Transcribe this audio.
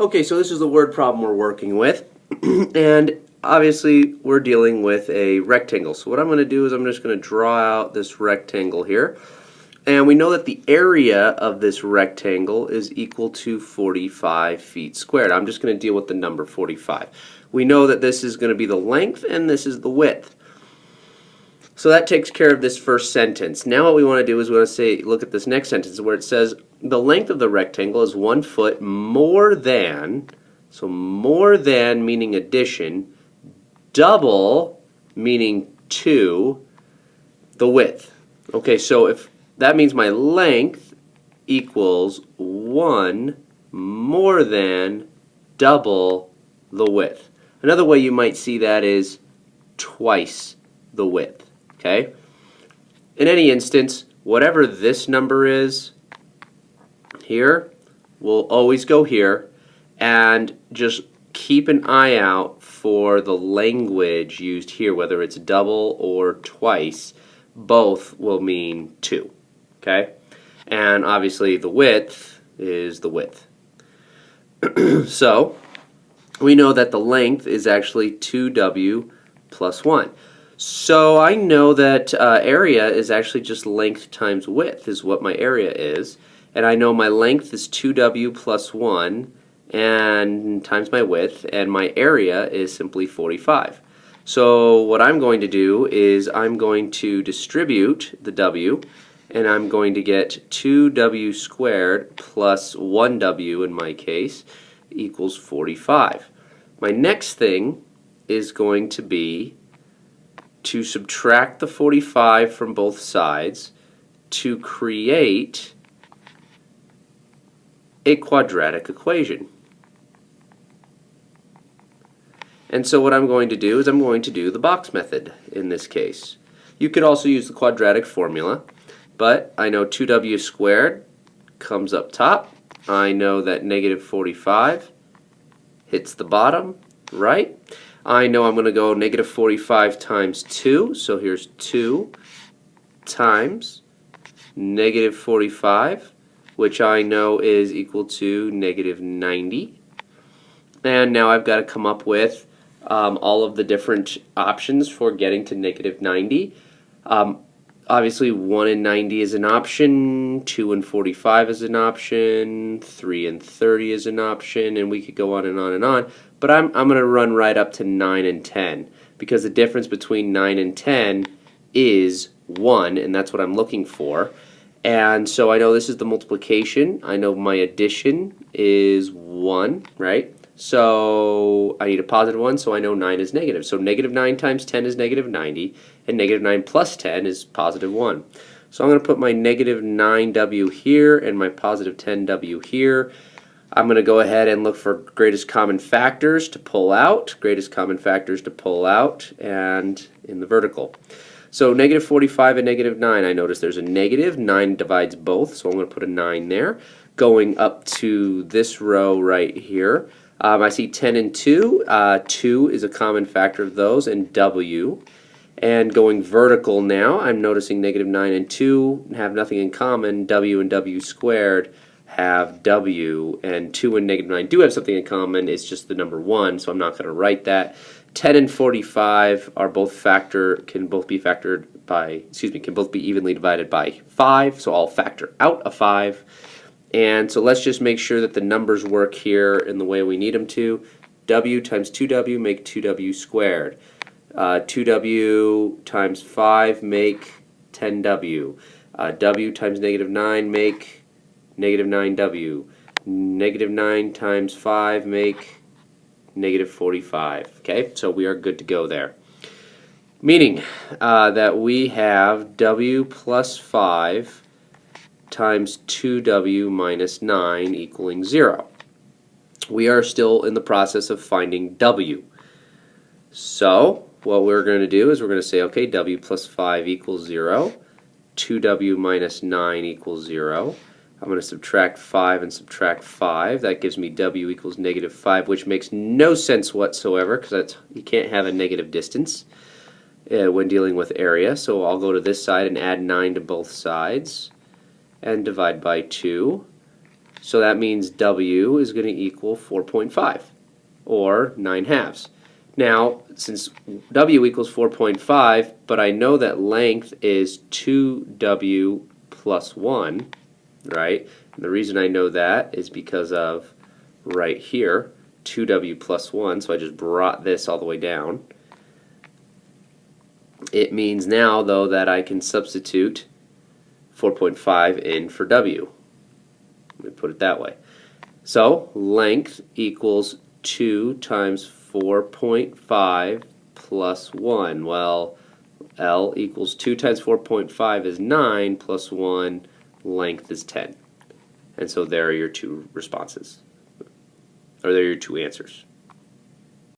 Okay, so this is the word problem we're working with, and obviously we're dealing with a rectangle. So what I'm going to do is I'm just going to draw out this rectangle here, and we know that the area of this rectangle is equal to 45 feet squared. I'm just going to deal with the number 45. We know that this is going to be the length and this is the width. So that takes care of this first sentence. Now what we want to do is we want to say, look at this next sentence where it says the length of the rectangle is 1 foot more than, so more than meaning addition, double meaning 2, the width. Okay, so if that means my length equals 1 more than double the width. Another way you might see that is twice the width. Okay? In any instance, whatever this number is here will always go here, and just keep an eye out for the language used here, whether it's double or twice. Both will mean 2. Okay? And obviously the width is the width. So we know that the length is actually 2w plus 1. So I know that area is actually just length times width is what my area is. And I know my length is 2w plus 1 and times my width, and my area is simply 45. So what I'm going to do is I'm going to distribute the w, and I'm going to get 2w squared plus 1w in my case equals 45. My next thing is going to be to subtract the 45 from both sides to create a quadratic equation. And so what I'm going to do is I'm going to do the box method in this case. You could also use the quadratic formula, but I know 2w squared comes up top. I know that negative 45 hits the bottom, right? I know I'm going to go negative 45 times 2, so here's 2 times negative 45, which I know is equal to negative 90. And now I've got to come up with all of the different options for getting to negative 90. Obviously 1 and 90 is an option, 2 and 45 is an option, 3 and 30 is an option, and we could go on and on and on. But I'm going to run right up to 9 and 10, because the difference between 9 and 10 is 1, and that's what I'm looking for. And so I know this is the multiplication. I know my addition is 1, right? So I need a positive 1, so I know 9 is negative. So negative 9 times 10 is negative 90, and negative 9 plus 10 is positive 1. So I'm going to put my negative 9w here and my positive 10w here. I'm going to go ahead and look for greatest common factors to pull out, and in the vertical. So negative 45 and negative 9, I notice there's a negative. 9 divides both, so I'm going to put a 9 there. Going up to this row right here, I see 10 and 2. 2 is a common factor of those, and w. And going vertical now, I'm noticing negative 9 and 2 have nothing in common. W and w squared have w, and 2 and negative 9 do have something in common. It's just the number 1, so I'm not going to write that. 10 and 45 are can both be evenly divided by 5, so I'll factor out a 5. And so let's just make sure that the numbers work here in the way we need them to. W times 2w make 2w squared. 2w times 5 make 10w. W times negative 9 make negative 9w. Negative 9 times 5 make negative 45. Okay, so we are good to go there. Meaning that we have w plus 5 times 2w minus 9 equaling 0. We are still in the process of finding w. So what we're going to do is we're going to say, okay, w plus 5 equals 0. 2w minus 9 equals 0. I'm going to subtract 5 and subtract 5. That gives me w equals negative 5, which makes no sense whatsoever because you can't have a negative distance when dealing with area. So I'll go to this side and add 9 to both sides and divide by 2. So that means W is going to equal 4.5, or 9/2. Now, since W equals 4.5, but I know that length is 2W plus 1, right? And the reason I know that is because of right here, 2W plus 1, so I just brought this all the way down. It means now, though, that I can substitute 4.5 in for W. Let me put it that way. So length equals 2 times 4.5 plus 1. Well, L equals 2 times 4.5 is 9 plus 1, length is 10. And so there are your two responses, or there are your two answers.